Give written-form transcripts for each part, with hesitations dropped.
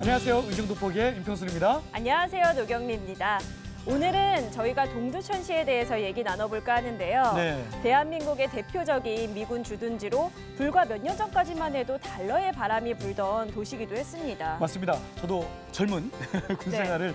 안녕하세요. 의정도포기의 임평순입니다. 안녕하세요. 노경미입니다. 오늘은 저희가 동두천시에 대해서 얘기 나눠볼까 하는데요. 네. 대한민국의 대표적인 미군 주둔지로 불과 몇 년 전까지만 해도 달러의 바람이 불던 도시기도 했습니다. 맞습니다. 저도 젊은 군 생활을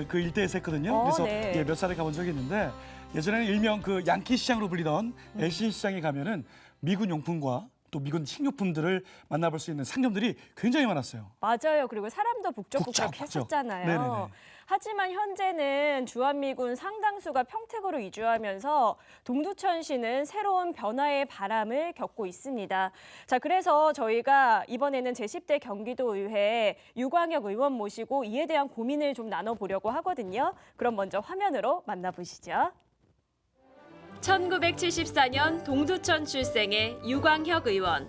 그 일대에서 했거든요. 그래서 네. 몇 살에 가본 적이 있는데 예전에는 일명 그 양키 시장으로 불리던 LC 시장에 가면은 미군 용품과 또 미군 식료품들을 만나볼 수 있는 상점들이 굉장히 많았어요. 맞아요. 그리고 사람도 북적북적했었잖아요. 네네네. 하지만 현재는 주한미군 상당수가 평택으로 이주하면서 동두천시는 새로운 변화의 바람을 겪고 있습니다. 자, 그래서 저희가 이번에는 제10대 경기도의회 유광혁 의원 모시고 이에 대한 고민을 좀 나눠보려고 하거든요. 그럼 먼저 화면으로 만나보시죠. 1974년 동두천 출생의 유광혁 의원.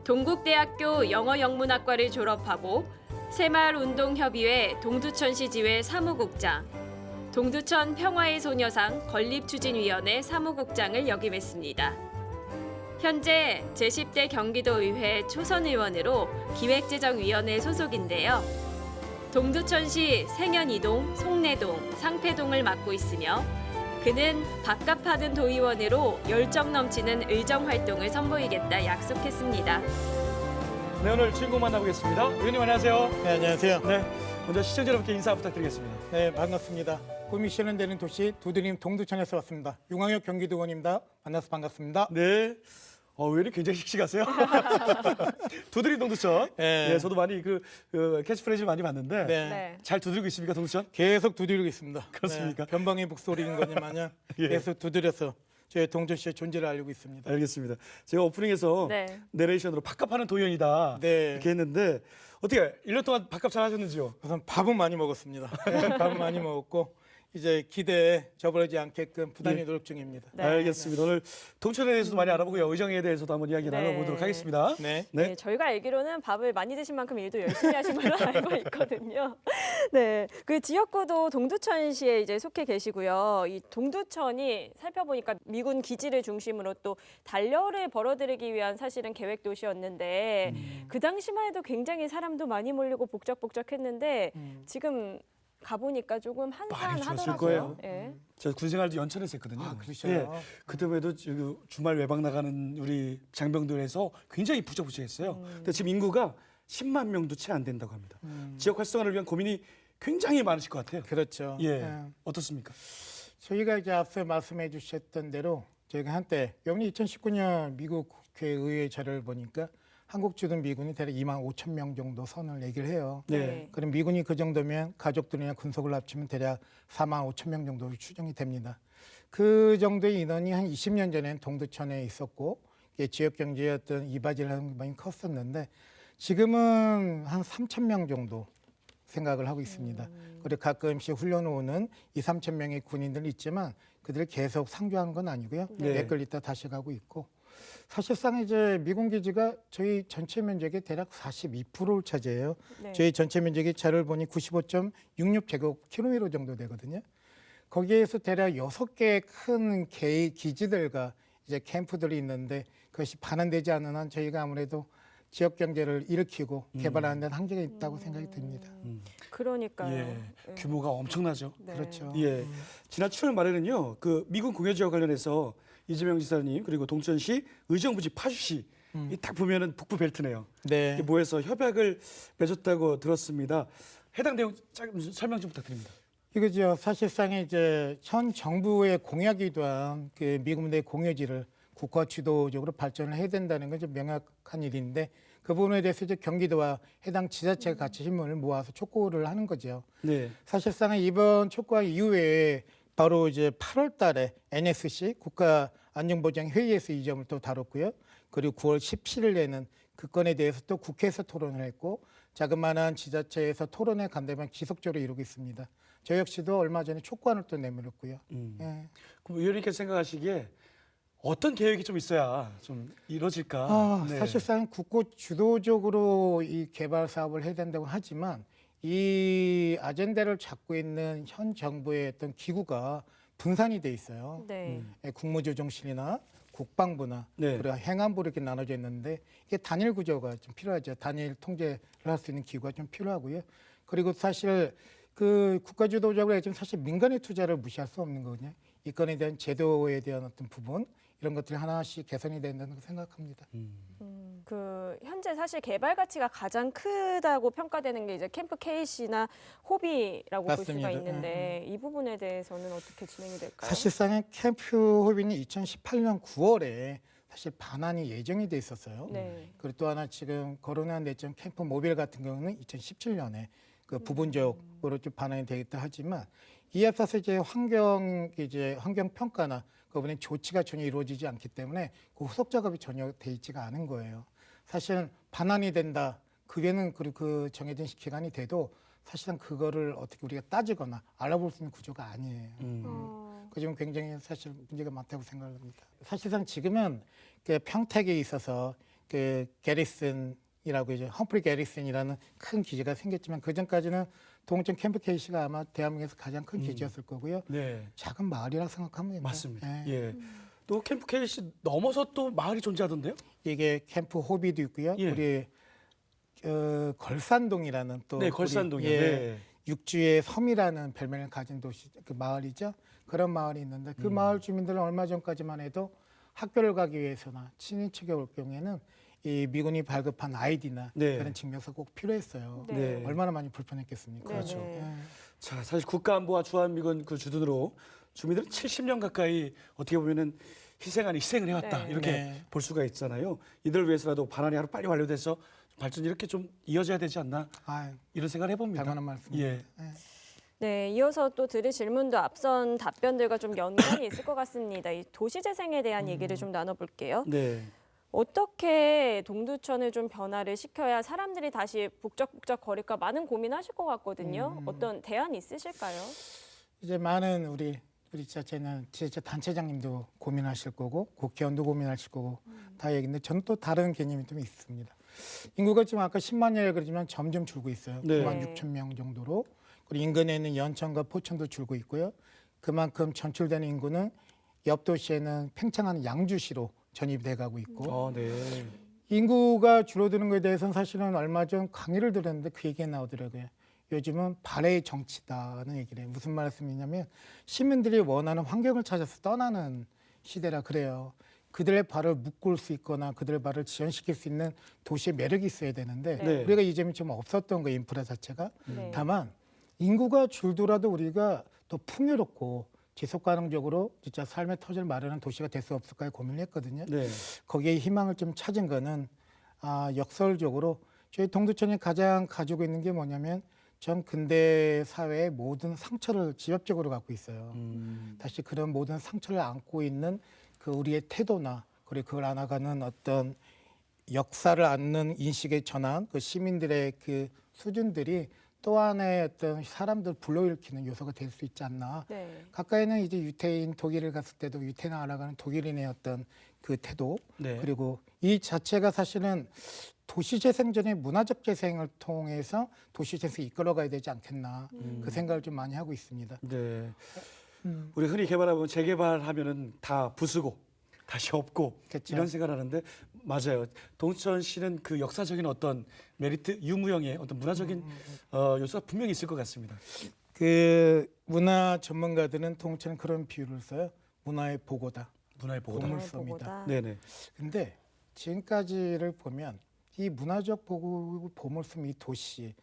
동국대학교 영어영문학과를 졸업하고 새마을운동협의회 동두천시 지회 사무국장, 동두천 평화의 소녀상 건립추진위원회 사무국장을 역임했습니다. 현재 제10대 경기도의회 초선의원으로 기획재정위원회 소속인데요. 동두천시 생연이동, 송내동, 상패동을 맡고 있으며 그는 밥값 하는 도의원으로 열정 넘치는 의정활동을 선보이겠다 약속했습니다. 네, 오늘 주인공 만나보겠습니다. 의원님 안녕하세요. 네, 안녕하세요. 네, 먼저 시청자 여러분께 인사 부탁드리겠습니다. 네, 반갑습니다. 꿈이 실현되는 도시 두드림 동두천에서 왔습니다. 유광혁 경기도의원입니다. 만나서 반갑습니다. 네. 의원님 굉장히 씩씩하세요. 두드림 동두천. 네. 네, 저도 많이 그 캐치프레이즈를 많이 봤는데 네. 잘 두드리고 있습니까, 동두천? 계속 두드리고 있습니다. 그렇습니까? 네, 변방의 북소리인 거니 마냥 예. 계속 두드려서 저희 동두천시의 존재를 알리고 있습니다. 알겠습니다. 제가 오프닝에서 네. 내레이션으로 밥값하는 도의원이다 네. 이렇게 했는데 어떻게 1년 동안 밥값 잘 하셨는지요? 우선 밥은 많이 먹었습니다. 네, 밥은 많이 먹었고 이제 기대에 저버리지 않게끔 부단히 네. 노력 중입니다. 네. 알겠습니다. 오늘 동천에 대해서도 많이 알아보고요. 의정에 대해서도 한번 이야기 네. 나눠보도록 하겠습니다. 네. 네. 네, 저희가 알기로는 밥을 많이 드신 만큼 일도 열심히 하신 걸로 알고 있거든요. 네, 그 지역구도 동두천시에 이제 속해 계시고요. 이 동두천이 살펴보니까 미군 기지를 중심으로 또 달러를 벌어들이기 위한 사실은 계획 도시였는데 그 당시만 해도 굉장히 사람도 많이 몰리고 복적복적했는데 지금 가보니까 조금 많이 줄었을 한산하더라고요. 거예요. 예. 제가 군생활도 연천에서 했거든요. 아, 그러셔요? 그때에도 주말 외박 나가는 우리 장병들에서 굉장히 부쩍부쩍했어요. 근데 지금 인구가 10만 명도 채 안 된다고 합니다. 지역 활성화를 위한 고민이 굉장히 많으실 것 같아요. 그렇죠. 예, 네. 어떻습니까? 저희가 이제 앞서 말씀해 주셨던 대로 저희가 한때 여기 2019년 미국 국회 의회 자료를 보니까 한국 주둔 미군이 대략 2만 5천 명 정도 선을 얘기를 해요. 네. 그럼 미군이 그 정도면 가족들이나 군속을 합치면 대략 4만 5천 명 정도 추정이 됩니다. 그 정도의 인원이 한 20년 전에는 동두천에 있었고 지역 경제의 어떤 이바지를 하는 게 많이 컸었는데 지금은 한 3천 명 정도 생각을 하고 있습니다. 그리고 가끔씩 훈련 오는 2, 3천 명의 군인들이 있지만 그들이 계속 상주한 건 아니고요. 네. 몇 개월 있다 다시 가고 있고 사실상 이제 미군 기지가 저희 전체 면적의 대략 42%를 차지해요. 네. 저희 전체 면적의 자료를 보니 95.66제곱킬로미터 정도 되거든요. 거기에서 대략 6개 큰 기지들과 이제 캠프들이 있는데 그것이 반환되지 않는 한 저희가 아무래도 지역 경제를 일으키고 개발하는 데는 한계가 있다고 생각이 듭니다. 그러니까요. 예, 규모가 엄청나죠. 네. 그렇죠. 예, 지난 7월 말에는요, 그 미군 공여 지역 관련해서 이재명 지사님 그리고 동천시 의정부지 파주시 이 딱 보면은 북부 벨트네요. 네. 이게 모여서 협약을 맺었다고 들었습니다. 해당 내용 좀 설명 좀 부탁드립니다. 이거죠. 사실상 이제 현 정부의 공약이기도 한 그 미군 내 공여지를 국가 주도적으로 발전을 해야 된다는 건 좀 명확한 일인데 그 부분에 대해서 이제 경기도와 해당 지자체가 같이 힘을 모아서 촉구를 하는 거죠. 네. 사실상 이번 촉구와 이후에 바로 이제 8월 달에 NSC 국가안전보장회의에서 이 점을 또 다뤘고요. 그리고 9월 17일에는 그 건에 대해서 또 국회에서 토론을 했고 자그마한 지자체에서 토론회 간담회 지속적으로 이루고 있습니다. 저 역시도 얼마 전에 촉구안을 또 내밀었고요. 예. 그럼 의원님께서 생각하시기에 어떤 계획이 좀 있어야 좀 이루어질까? 네. 사실상 국고 주도적으로 이 개발 사업을 해야 된다고 하지만 이 아젠다를 잡고 있는 현 정부의 어떤 기구가 분산이 돼 있어요. 네. 국무조정실이나 국방부나 네. 그리고 행안부 이렇게 나눠져 있는데 이게 단일 구조가 좀 필요하죠. 단일 통제를 할 수 있는 기구가 좀 필요하고요. 그리고 사실 그 국가 주도적으로 해야지만 사실 민간의 투자를 무시할 수 없는 거거든요. 이건에 대한 제도에 대한 어떤 부분 이런 것들이 하나씩 개선이 된다는 생각합니다. 그 현재 사실 개발 가치가 가장 크다고 평가되는 게 이제 캠프 KC나 호비라고 볼 수가 맞습니다. 있는데 이 부분에 대해서는 어떻게 진행이 될까요? 사실상은 캠프 호빈이 2018년 9월에 사실 반환이 예정이 돼 있었어요. 네. 그리고 또 하나 지금 거론한 내점 캠프 모빌 같은 경우는 2017년에 그 부분적으로 좀 반환이 되겠다 하지만 이에 앞서서 이제 환경 평가나 그분의 조치가 전혀 이루어지지 않기 때문에 그 후속 작업이 전혀 돼 있지가 않은 거예요. 사실은 반환이 된다. 그게는 그 정해진 기간이 돼도 사실은 그거를 어떻게 우리가 따지거나 알아볼 수 있는 구조가 아니에요. 그 점은 굉장히 사실 문제가 많다고 생각합니다. 사실상 지금은 그 평택에 있어서 그 게리슨이라고 이제 험프리 게리슨이라는 큰 기지가 생겼지만 그 전까지는 동천 캠프 KC가 아마 대한민국에서 가장 큰 기지였을 거고요. 네. 작은 마을이라고 생각하면 됩니다. 맞습니다. 예. 예. 또 캠프 KC 넘어서 또 마을이 존재하던데요? 이게 캠프 호비도 있고요. 예. 우리 걸산동이라는 또 네, 걸산동이요. 우리, 네. 육주의 섬이라는 별명을 가진 도시 그 마을이죠. 그런 마을이 있는데 그 마을 주민들은 얼마 전까지만 해도 학교를 가기 위해서나 친인척이 올 경우에는 이 미군이 발급한 아이디나 네. 그런 증명서 꼭 필요했어요. 네. 얼마나 많이 불편했겠습니까? 그렇죠. 자, 사실 국가안보와 주한미군 그 주둔으로 주민들은 70년 가까이 어떻게 보면은 희생 아닌 희생을 해왔다 네. 이렇게 네. 볼 수가 있잖아요. 이들 위해서라도 반환이 하루 빨리 완료돼서 발전이 이렇게 좀 이어져야 되지 않나 아, 이런 생각을 해봅니다. 당연한 말씀입니다. 예. 네, 이어서 또 드릴 질문도 앞선 답변들과 좀 연관이 있을 것 같습니다. 이 도시재생에 대한 얘기를 좀 나눠볼게요. 네. 어떻게 동두천을 좀 변화를 시켜야 사람들이 다시 북적북적 거릴까 많은 고민하실 것 같거든요. 어떤 대안 있으실까요? 이제 많은 우리 지자체 단체장님도 고민하실 거고 국회의원도 고민하실 거고 다 얘기인데 저는 또 다른 개념이 좀 있습니다. 인구가 지금 아까 10만이라고 그러지만 점점 줄고 있어요. 네. 9만 6천 명 정도로. 그리고 인근에 있는 연천과 포천도 줄고 있고요. 그만큼 전출되는 인구는 옆 도시에는 팽창하는 양주시로 전입이 돼가고 있고 네. 인구가 줄어드는 것에 대해서는 사실은 얼마 전 강의를 들었는데 그 얘기가 나오더라고요. 요즘은 발해의 정치다는 얘기를 해요. 무슨 말씀이냐면 시민들이 원하는 환경을 찾아서 떠나는 시대라 그래요. 그들의 발을 묶을 수 있거나 그들의 발을 지연시킬 수 있는 도시의 매력이 있어야 되는데 네. 우리가 이 점이 좀 없었던 거예요. 인프라 자체가. 네. 다만 인구가 줄더라도 우리가 더 풍요롭고 지속 가능적으로 진짜 삶의 터전을 마련한 도시가 될 수 없을까요? 고민을 했거든요. 네. 거기에 희망을 좀 찾은 거는 역설적으로 저희 동두천이 가장 가지고 있는 게 뭐냐면 전 근대 사회의 모든 상처를 지엽적으로 갖고 있어요. 다시 그런 모든 상처를 안고 있는 그 우리의 태도나 그리고 그걸 안아가는 어떤 역사를 안는 인식의 전환, 그 시민들의 그 수준들이 또 하나의 어떤 사람들 불러일으키는 요소가 될 수 있지 않나. 네. 가까이는 이제 유태인 독일을 갔을 때도 유태인을 알아가는 독일인의 어떤 그 태도 네. 그리고 이 자체가 사실은 도시재생 전에 문화적 재생을 통해서 도시재생을 이끌어가야 되지 않겠나 그 생각을 좀 많이 하고 있습니다. 네. 우리 흔히 개발하면 재개발하면은 다 부수고 다시 없고 그렇죠. 이런 생각을 하는데 맞아요. 동천시는 그 역사적인 어떤 메리트, 유무형의 어떤 문화적인 요소가 분명히 있을 것 같습니다. 그 문화 전문가들은 동천은 그런 비유를 써요. 문화의 보고다. 문화의 보고다. 보물섬이다. 네네. 근데 지금까지를 보면 이 문화적 보물섬 이 도시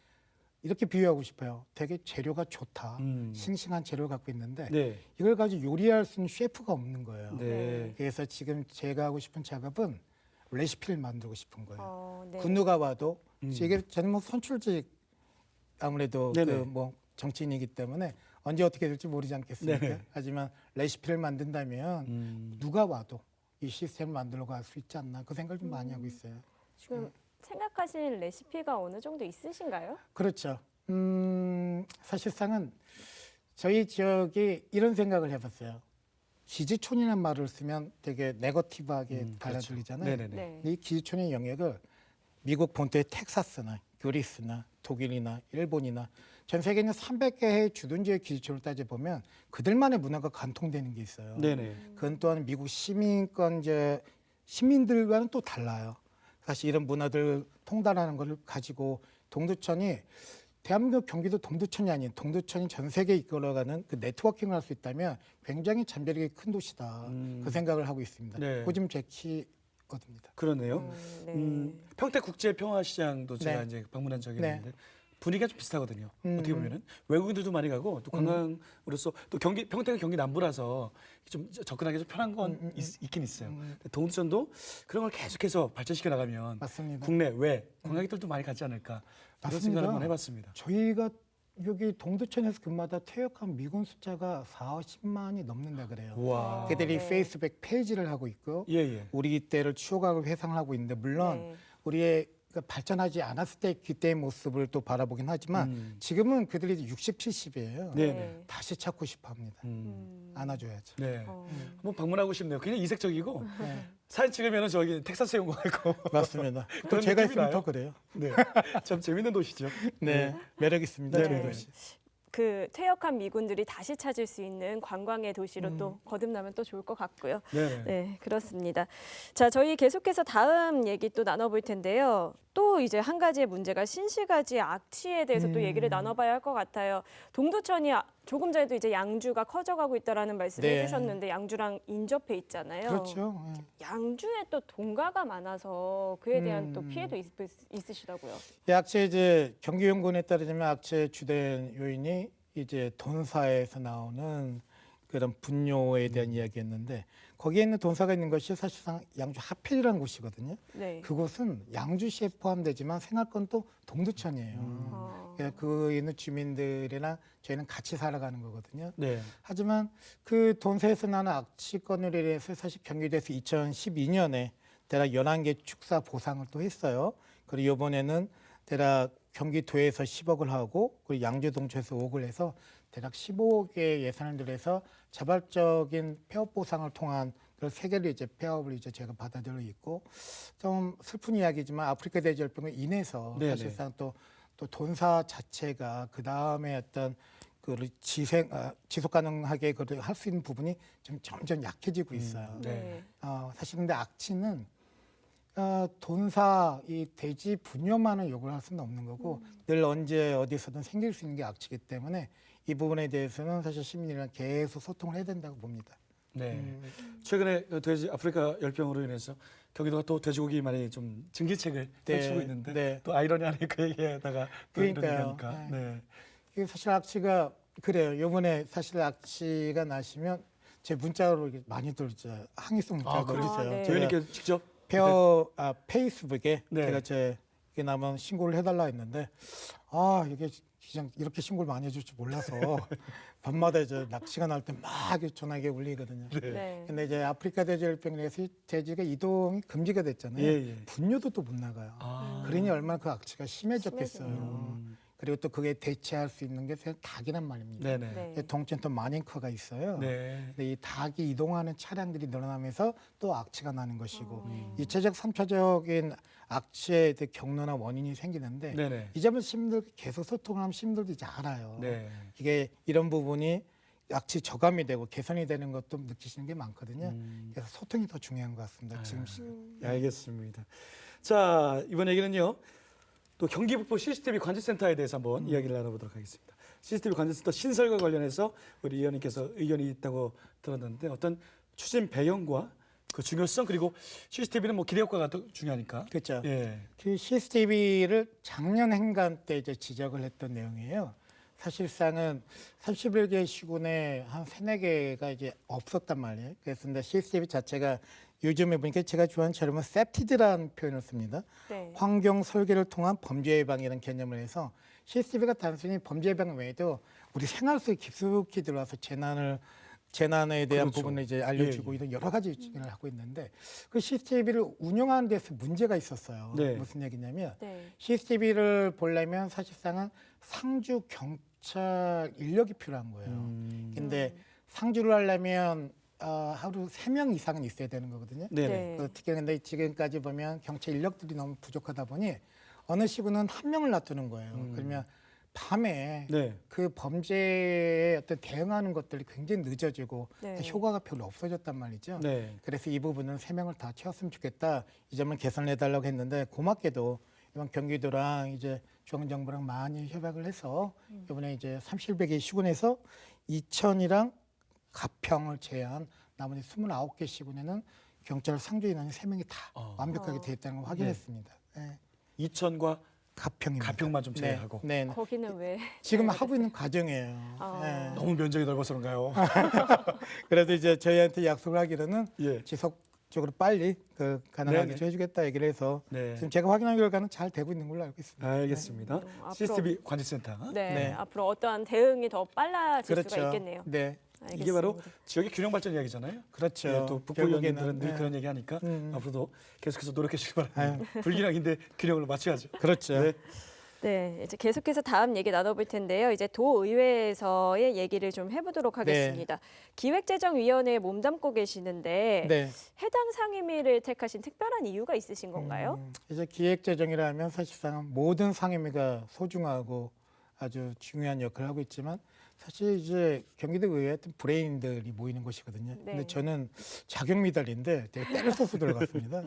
이렇게 비유하고 싶어요. 되게 재료가 좋다. 싱싱한 재료를 갖고 있는데 네. 이걸 이걸 가지고 요리할 수 있는 셰프가 없는 거예요. 네. 그래서 지금 제가 하고 싶은 작업은 레시피를 만들고 싶은 거예요. 네. 군우가 와도 이게 저는 뭐 선출직 아무래도 그 네네. 뭐 정치인이기 때문에 언제 어떻게 될지 모르지 않겠습니까? 네네. 하지만 레시피를 만든다면 누가 와도 이 시스템을 만들어 갈 수 있지 않나 그 생각을 좀 많이 하고 있어요. 지금 생각하신 레시피가 어느 정도 있으신가요? 그렇죠. 사실상은 저희 지역이 이런 생각을 해봤어요. 기지촌이라는 말을 쓰면 되게 네거티브하게 받아들이잖아요. 네네네. 네. 근데 이 기지촌의 영역을 미국 본토의 텍사스나 그리스나 독일이나 일본이나 전 세계 있는 300개의 주둔지의 기지초를 따져보면 그들만의 문화가 관통되는 게 있어요. 네네. 그건 또한 미국 시민권제 시민들과는 또 달라요. 사실 이런 문화들 통달하는 것을 가지고 동두천이 대한민국 경기도 동두천이 아닌 동두천이 전 세계에 이끌어가는 그 네트워킹을 할 수 있다면 굉장히 잠재력이 큰 도시다. 그 생각을 하고 있습니다. 네. 그거 좀 제 키거든요. 그러네요. 네. 평택국제평화시장도 제가 네. 이제 방문한 적이 네. 있는데 분위기가 좀 비슷하거든요. 어떻게 보면은 외국인들도 많이 가고 또 관광으로서 또 평택은 경기 남부라서 좀 접근하기 좀 편한 건 있긴 있어요. 근데 동두천도 그런 걸 계속해서 발전시켜 나가면 맞습니다. 국내 외 관광객들도 많이 가지 않을까 그런 맞습니다. 생각을 한번 해봤습니다. 저희가 여기 동두천에서 근마다 퇴역한 미군 숫자가 40만이 넘는다 그래요. 와. 그들이 네. 페이스북 페이지를 하고 있고 예예. 우리 때를 추억하고 회상을 하고 있는데 물론 네. 우리의 그 발전하지 않았을 때 그때의 모습을 또 바라보긴 하지만 지금은 그들이 60, 70이에요. 네네. 다시 찾고 싶어합니다. 안아줘야죠. 네. 어. 한번 방문하고 싶네요. 굉장히 이색적이고 네, 사진 찍으면은 저기 텍사스에 온 거 같고. 맞습니다. 또 그런 제가 느낌이 있으면 나요? 더 그래요. 네. 참 재밌는 도시죠. 네, 매력 있습니다. 네. 저희 네. 도시. 그 퇴역한 미군들이 다시 찾을 수 있는 관광의 도시로 또 거듭나면 또 좋을 것 같고요. 네. 네, 그렇습니다. 자, 저희 계속해서 다음 얘기 또 나눠볼 텐데요. 또 이제 한 가지의 문제가 신시가지 악취에 대해서 또 얘기를 나눠봐야 할 것 같아요. 동두천이 조금 전에도 이제 양주가 커져가고 있다라는 말씀을 네. 해주셨는데 양주랑 인접해 있잖아요. 그렇죠. 네. 양주에 또 동가가 많아서 그에 대한 또 피해도 있으시다고요. 이 악취 이제 경기연구원에 따르자면 악취의 주된 요인이 이제 돈사에서 나오는 그런 분뇨에 대한 이야기였는데 거기에 있는 돈사가 있는 것이 사실상 양주 하필이라는 곳이거든요. 네. 그곳은 양주시에 포함되지만 생활권도 동두천이에요. 어. 그래서 그 있는 주민들이랑 저희는 같이 살아가는 거거든요. 네. 하지만 그 돈사에서 나는 악취권으로 인해서 사실 경기도에서 2012년에 대략 11개 축사 보상을 또 했어요. 그리고 이번에는 대략 경기도에서 10억을 하고 그리고 양주동초에서 5억을 해서 대략 15억의 예산을 들여서 자발적인 폐업 보상을 통한 그 세 개를 이제 폐업을 이제 제가 받아들여 있고 좀 슬픈 이야기지만 아프리카 대지열병으로 인해서 네네. 사실상 또 돈사 자체가 그 다음에 어떤 그 지속 가능하게 할 수 있는 부분이 좀 점점 약해지고 있어요. 네. 사실 근데 악취는 돈사 이 돼지 분뇨만을 요구를 할 수는 없는 거고 늘 언제 어디서든 생길 수 있는 게 악취이기 때문에 이 부분에 대해서는 사실 시민이랑 계속 소통을 해야 된다고 봅니다. 네. 최근에 그 돼지 아프리카 열병으로 인해서 경기도가 또 돼지고기 많이 좀 증기책을 네, 펼치고 있는데 네. 또 아이러니 아니에요. 그 얘기에다가 또 이런 그러니까요. 얘기하니까. 네. 이게 사실 악취가 그래요. 요번에 사실 악취가 나시면 제 문자로 이렇게 많이들 이제 항의성 문자가 그래요? 올리세요. 네. 제가 의원님께 직접 페이스북에 네. 제가 이게 나면 신고를 해달라 했는데 이게 그냥 이렇게 신고를 많이 해줄 줄 몰라서 밤마다 이제 낚시가 날 때 막 전화기에 울리거든요. 네. 근데 이제 아프리카 돼지열병에 의해서 돼지가 이동이 금지가 됐잖아요. 예. 분뇨도 또 못 나가요. 그러니 얼마나 그 악취가 심해졌겠어요. 그리고 또 그게 대체할 수 있는 게 닭이란 말입니다. 네네. 네. 동천 또 마닌커가 있어요. 네. 근데 이 닭이 이동하는 차량들이 늘어나면서 또 악취가 나는 것이고 2차적, 3차적인 악취의 경로나 원인이 생기는데 네네. 이 점에서 시민들 계속 소통을 하면 시민들도 이제 알아요. 네. 이게 이런 부분이 악취 저감이 되고 개선이 되는 것도 느끼시는 게 많거든요. 그래서 소통이 더 중요한 것 같습니다. 지금 네, 알겠습니다. 자, 이번 얘기는요. 또 경기 북부 CCTV 관제센터에 대해서 한번 이야기를 나눠보도록 하겠습니다. CCTV 관제센터 신설과 관련해서 우리 의원님께서 의견이 있다고 들었는데 어떤 추진 배경과 그 중요성 그리고 CCTV는 뭐 기대 효과가 더 중요하니까. 그렇죠. 예. 그 CCTV를 작년 행간 때 이제 지적을 했던 내용이에요. 사실상은 31개 시군에 한 3-4개가 이제 없었단 말이에요. 그래서 근데 CCTV 자체가 요즘에 보니까 제가 좋아하는 처럼은 세프티드라는 표현을 씁니다. 네. 환경 설계를 통한 범죄 예방이라는 개념을 해서 CCTV가 단순히 범죄 예방 외에도 우리 생활 속에 깊숙이 들어와서 재난에 대한 그렇죠. 부분을 이제 알려주고 예. 이런 여러 가지 일을 하고 있는데 그 CCTV를 운영하는 데서 문제가 있었어요. 네. 무슨 얘기냐면 네. CCTV를 보려면 사실상은 상주 경찰 인력이 필요한 거예요. 근데 상주를 하려면 하루 3명 이상은 있어야 되는 거거든요. 네네. 네. 특히 근데 지금까지 보면 경찰 인력들이 너무 부족하다 보니 어느 시군은 1명을 놔두는 거예요. 그러면 밤에 네. 그 범죄에 어떤 대응하는 것들이 굉장히 늦어지고 네. 효과가 별로 없어졌단 말이죠. 네. 그래서 이 부분은 3명을 다 채웠으면 좋겠다. 이 점을 개선해달라고 했는데 고맙게도 이번 경기도랑 이제 중앙정부랑 많이 협약을 해서 이번에 이제 30일백에 시군에서 이천이랑 가평을 제외한 나머지 29개 시군에는 경찰 상주 인원이 3명이 다 완벽하게 돼 있다는 걸 확인했습니다. 네. 이천과 가평입니다. 가평만 좀 제외하고. 네. 네. 거기는 왜? 지금 하고 있는 과정이에요. 네. 너무 면적이 넓어서 그런가요? 그래도 이제 저희한테 약속을 하기로는 예. 지속적으로 빨리 가능하게 네네. 좀 해주겠다 얘기를 해서 네. 지금 제가 확인한 결과는 잘 되고 있는 걸로 알고 있습니다. 알겠습니다. 앞으로- CCTV 관제센터. 네. 네. 앞으로 어떠한 대응이 더 빨라질 그렇죠. 수가 있겠네요. 네, 알겠습니다. 이게 바로 지역의 균형 발전 이야기잖아요. 그렇죠. 예, 또 북부 결국에는, 의원님들은 늘 네. 그런 얘기 하니까 앞으로도 계속해서 노력해 주시기 아유. 바랍니다. 불균형인데 균형을 맞춰야죠. 그렇죠. 네. 네, 이제 계속해서 다음 얘기 나눠볼 텐데요. 이제 도의회에서의 얘기를 좀 해보도록 하겠습니다. 기획재정위원회에 몸담고 계시는데 네. 해당 상임위를 택하신 특별한 이유가 있으신 건가요? 이제 기획재정이라면 사실상 모든 상임위가 소중하고 아주 중요한 역할을 하고 있지만 사실 이제 경기도 의회 어떤 브레인들이 모이는 곳이거든요. 네. 근데 저는 자격 미달인데 되게 때를 써서 들어갔습니다.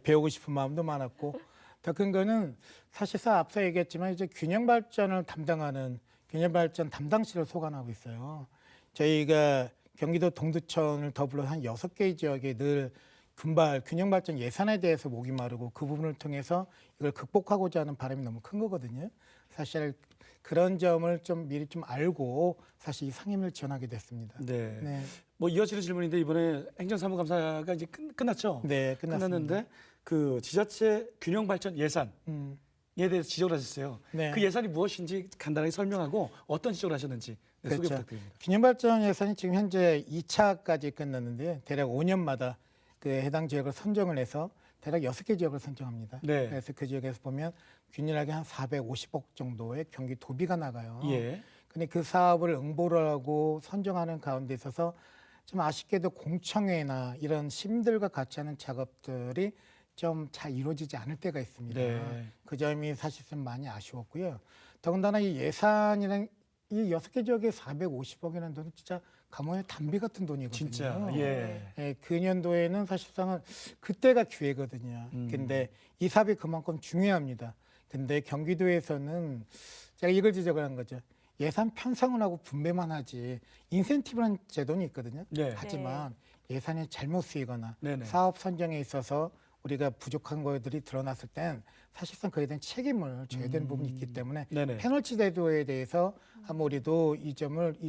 배우고 싶은 마음도 많았고 더 큰 거는 사실상 앞서 얘기했지만 이제 균형 발전을 담당하는 균형 발전 담당실을 소관하고 있어요. 저희가 경기도 동두천을 더불어 한 6개 지역에 늘 분발 균형 발전 예산에 대해서 목이 마르고 그 부분을 통해서 이걸 극복하고자 하는 바람이 너무 큰 거거든요. 사실 그런 점을 좀 미리 좀 알고 사실 이 상임위를 지원하게 됐습니다. 네. 네, 뭐 이어지는 질문인데 이번에 행정사무감사가 이제 끝났죠. 네 끝났습니다. 끝났는데 그 지자체 균형 발전 예산에 대해서 지적을 하셨어요. 네. 그 예산이 무엇인지 간단하게 설명하고 어떤 지적을 하셨는지 네, 소개 그렇죠. 부탁드립니다. 균형 발전 예산이 지금 현재 2차까지 끝났는데 대략 5년마다 그 해당 지역을 선정을 해서 대략 6개 지역을 선정합니다. 네. 그래서 그 지역에서 보면 균일하게 한 450억 정도의 경기 도비가 나가요. 예. 근데 그 사업을 응보를 하고 선정하는 가운데 있어서 좀 아쉽게도 공청회나 이런 시민들과 같이 하는 작업들이 좀 잘 이루어지지 않을 때가 있습니다. 네. 그 점이 사실은 많이 아쉬웠고요. 더군다나 이 예산이랑 이 6개 지역에 450억이라는 돈은 진짜 감옥의 담비 같은 돈이거든요. 진짜. 예. 예, 그 년도에는 사실상은 그때가 기회거든요. 근데 이 사업이 그만큼 중요합니다. 근데 경기도에서는 제가 이걸 지적을 한 거죠. 예산 편성을 하고 분배만 하지 인센티브라는 제도는 있거든요. 네. 하지만 예산이 잘못 쓰이거나 네네. 사업 선정에 있어서 우리가 부족한 것들이 드러났을 땐 사실상 그에 대한 책임을 져야 되는 부분이 있기 때문에 네네. 페널티 제도에 대해서 한번 우리도 이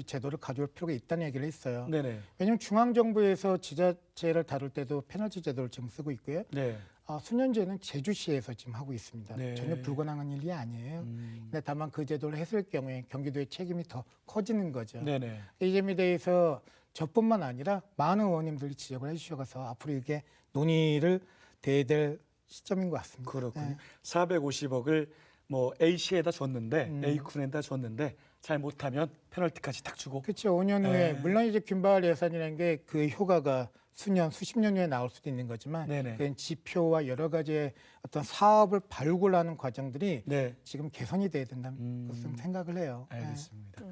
제도를 가져올 필요가 있다는 얘기를 했어요. 네네. 왜냐하면 중앙정부에서 지자체를 다룰 때도 페널티 제도를 지금 쓰고 있고요. 네. 수년제는 제주시에서 지금 하고 있습니다. 네. 전혀 불가능한 일이 아니에요. 근데 다만 그 제도를 했을 경우에 경기도의 책임이 더 커지는 거죠. 네네. 이 점에 대해서 저뿐만 아니라 많은 의원님들이 지적을 해주셔서 앞으로 이게 논의를 돼야 될 시점인 것 같습니다. 그렇군요. 네. 450억을 뭐 A시에다 줬는데 A군에다 줬는데 잘 못하면 페널티까지 딱 주고. 그렇죠. 5년 후에 네. 물론 이제 균발 예산이라는 게 그 효과가 수십 년 후에 나올 수도 있는 거지만 네네. 그런 지표와 여러 가지의 어떤 사업을 발굴하는 과정들이 네. 지금 개선이 돼야 된다는 것을 생각을 해요. 네. 알겠습니다.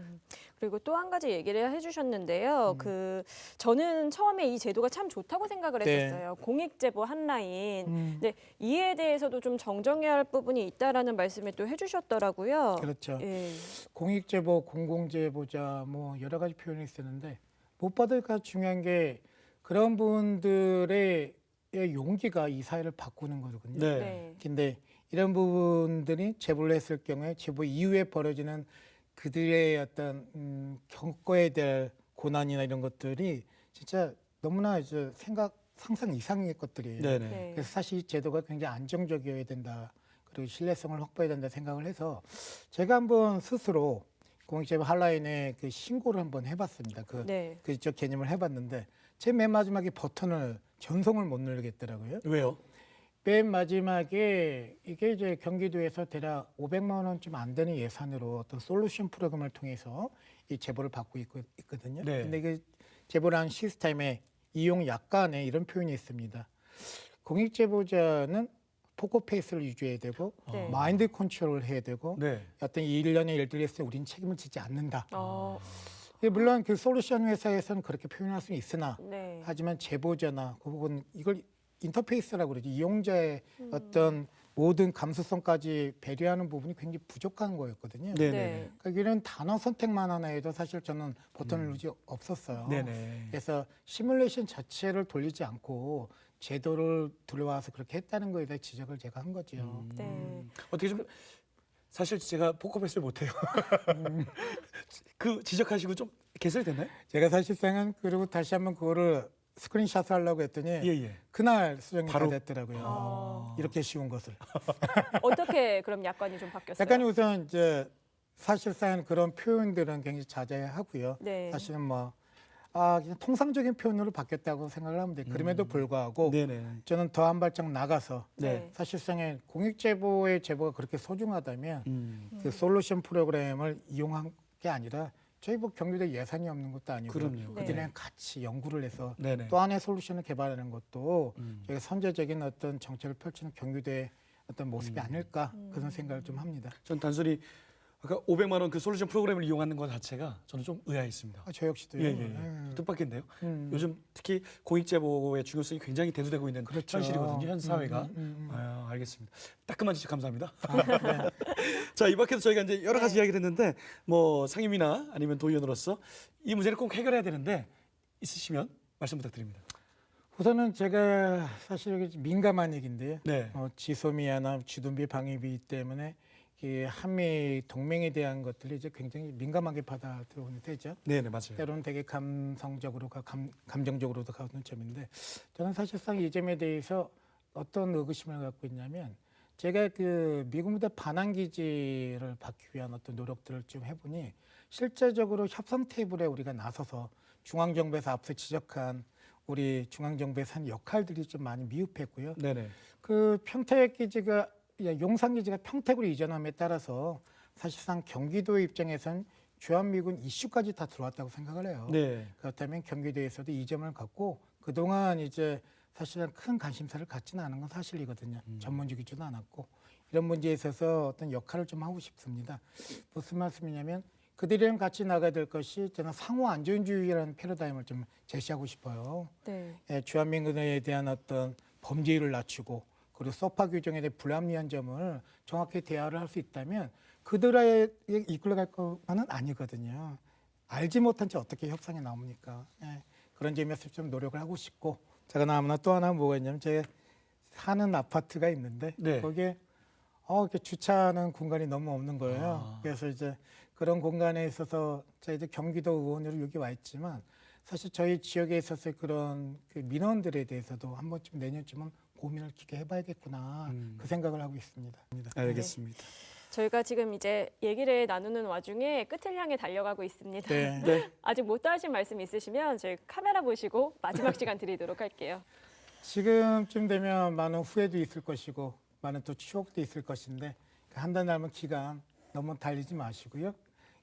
그리고 또 한 가지 얘기를 해주셨는데요. 저는 처음에 이 제도가 참 좋다고 생각을 네. 했었어요. 공익제보 한 라인. 음, 근데 이에 대해서도 좀 정정해야 할 부분이 있다라는 말씀을 또 해주셨더라고요. 그렇죠. 예. 공익제보, 공공제보자 뭐 여러 가지 표현이 쓰는데 무엇보다 중요한 게 그런 분들의 용기가 이 사회를 바꾸는 거거든요. 네. 네. 근데 이런 부분들이 제보를 했을 경우에 제보 이후에 벌어지는 그들의 어떤 겪어야 될 고난이나 이런 것들이 진짜 너무나 이제 상상 이상의 것들이에요. 네네. 네. 그래서 사실 이 제도가 굉장히 안정적이어야 된다. 그리고 신뢰성을 확보해야 된다 생각을 해서 제가 한번 스스로 공익제보 한라인에 그 신고를 한번 해봤습니다. 네. 그쪽 개념을 해봤는데 제 맨 마지막에 버튼을 전송을 못 누르겠더라고요. 왜요? 맨 마지막에 이게 이제 경기도에서 대략 500만 원쯤 안 되는 예산으로 어떤 솔루션 프로그램을 통해서 이 제보를 받고 있거든요. 네. 근데 그 제보라는 시스템에 이용 약관에 이런 표현이 있습니다. 공익제보자는 포커페이스를 유지해야 되고 네. 마인드 컨트롤을 해야 되고 네. 어떤 일련의 일들에 있어 우리는 책임을 지지 않는다. 예, 물론 그 솔루션 회사에서는 그렇게 표현할 수는 있으나 네. 하지만 제보자나 혹은 이걸 인터페이스라고 그러지 이용자의 어떤 모든 감수성까지 배려하는 부분이 굉장히 부족한 거였거든요. 네네. 네. 그러니까 이런 단어 선택만 하나 해도 사실 저는 버튼을 누르지 없었어요. 네네. 그래서 시뮬레이션 자체를 돌리지 않고 제도를 들어와서 그렇게 했다는 거에 대해 지적을 제가 한 거죠. 네. 어떻게 좀 사실 제가 포커페이스를 못해요. 그 지적하시고 좀 개설이 됐나요? 제가 사실상은 그리고 다시 한번 그거를 스크린샷을 하려고 했더니 예예. 그날 수정이 바로? 다 됐더라고요. 이렇게 쉬운 것을. 어떻게 그럼 약관이 좀 바뀌었어요? 약간 우선 이제 사실상 그런 표현들은 굉장히 자제하고요. 네. 사실은 뭐 그냥 통상적인 표현으로 바뀌었다고 생각을 하면 돼요. 그럼에도 불구하고 네네. 저는 더 한 발짝 나가서 네. 사실상의 공익제보의 제보가 그렇게 소중하다면 그 솔루션 프로그램을 이용한 게 아니라 저희 뭐 경기도에 예산이 없는 것도 아니고 그럼요. 그들이랑 같이 연구를 해서 네네. 또 하나의 솔루션을 개발하는 것도 저희가 선제적인 어떤 정책을 펼치는 경기도의 어떤 모습이 아닐까 그런 생각을 좀 합니다. 전 단순히 아까 500만 원 그 솔루션 프로그램을 이용하는 것 자체가 저는 좀 의아했습니다. 저 역시도요. 예예. 뜻밖인데요. 요즘 특히 공익제보의 중요성이 굉장히 대두되고 있는 그렇죠. 현실이거든요. 현 사회가. 알겠습니다. 따끔한 지적 감사합니다. 네. 자, 이 밖에도 저희가 이제 여러 가지 이야기를 했는데 뭐 상임이나 아니면 도의원으로서 이 문제를 꼭 해결해야 되는데 있으시면 말씀 부탁드립니다. 우선은 제가 사실 이게 민감한 얘기인데요. 네. 지소미아나 주둔비 방위비 때문에 이 한미 동맹에 대한 것들이 이제 굉장히 민감하게 받아들여오는 되죠. 네네 맞아요. 때로는 되게 감성적으로 감정적으로도 가는 점인데 저는 사실상 이 점에 대해서 어떤 의구심을 갖고 있냐면 제가 그 미국 무대 반환 기지를 받기 위한 어떤 노력들을 좀 해보니 실제적으로 협상 테이블에 우리가 나서서 중앙정부에서 앞서 지적한 우리 중앙정부에서 한 역할들이 좀 많이 미흡했고요. 네네. 그 평택 기지가 용산 기지가 평택으로 이전함에 따라서 사실상 경기도의 입장에선 주한미군 이슈까지 다 들어왔다고 생각을 해요. 네. 그렇다면 경기도에서도 이 점을 갖고 그동안 이제 사실은 큰 관심사를 갖지는 않은 건 사실이거든요. 전문적이지도 않았고 이런 문제에 있어서 어떤 역할을 좀 하고 싶습니다. 무슨 말씀이냐면 그들이랑 같이 나가야 될 것이 저는 상호 안전주의라는 패러다임을 좀 제시하고 싶어요. 네. 주한미군에 대한 어떤 범죄율을 낮추고 그리고 소파 규정에 대해 불합리한 점을 정확히 대화를 할 수 있다면 그들에 이끌어갈 것만은 아니거든요. 알지 못한 채 어떻게 협상에 나옵니까? 그런 점에서 좀 노력을 하고 싶고 제가 너무나 또 하나 뭐가 있냐면 제가 사는 아파트가 있는데 네. 거기에 이렇게 주차하는 공간이 너무 없는 거예요. 그래서 이제 그런 공간에 있어서 제가 이제 경기도 의원으로 여기 와 있지만 사실 저희 지역에 있어서 그런 그 민원들에 대해서도 한 번쯤 내년쯤은 고민을 깊게 해봐야겠구나 그 생각을 하고 있습니다. 알겠습니다. 저희가 지금 이제 얘기를 나누는 와중에 끝을 향해 달려가고 있습니다. 네. 네. 아직 못 하신 말씀 있으시면 저희 카메라 보시고 마지막 시간 드리도록 할게요. 지금쯤 되면 많은 후회도 있을 것이고 많은 또 추억도 있을 것인데 한 달 남은 기간 너무 달리지 마시고요.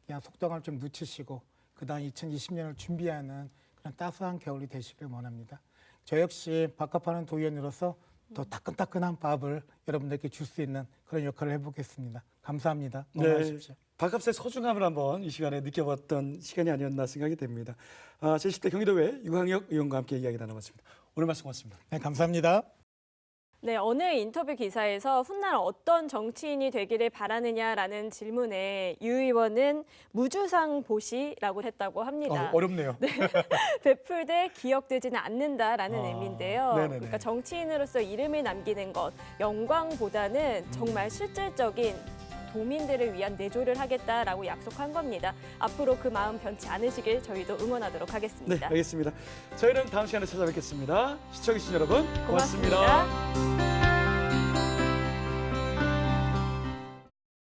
그냥 속도감을 좀 늦추시고 그다음 2020년을 준비하는 그런 따스한 겨울이 되시길 원합니다. 저 역시 박합하는 도의원으로서 더 따끈따끈한 밥을 여러분들께 줄 수 있는 그런 역할을 해보겠습니다. 감사합니다. 건강하십시오. 밥값의 소중함을 한번 이 시간에 느껴봤던 시간이 아니었나 생각이 됩니다. 제10대 경기도회 유광혁 의원과 함께 이야기 나눠봤습니다. 오늘 말씀 고맙습니다. 네, 감사합니다. 네, 어느 인터뷰 기사에서 훗날 어떤 정치인이 되기를 바라느냐라는 질문에 유 의원은 무주상 보시라고 했다고 합니다. 어렵네요. 베풀되 기억되지는 않는다라는 의미인데요. 네네네. 그러니까 정치인으로서 이름을 남기는 것, 영광보다는 정말 실질적인 도민들을 위한 내조를 하겠다라고 약속한 겁니다. 앞으로 그 마음 변치 않으시길 저희도 응원하도록 네, 하겠습니다. 알겠습니다. 저희는 다음 시간에 찾아뵙겠습니다. 시청해주신 여러분 고맙습니다. 고맙습니다.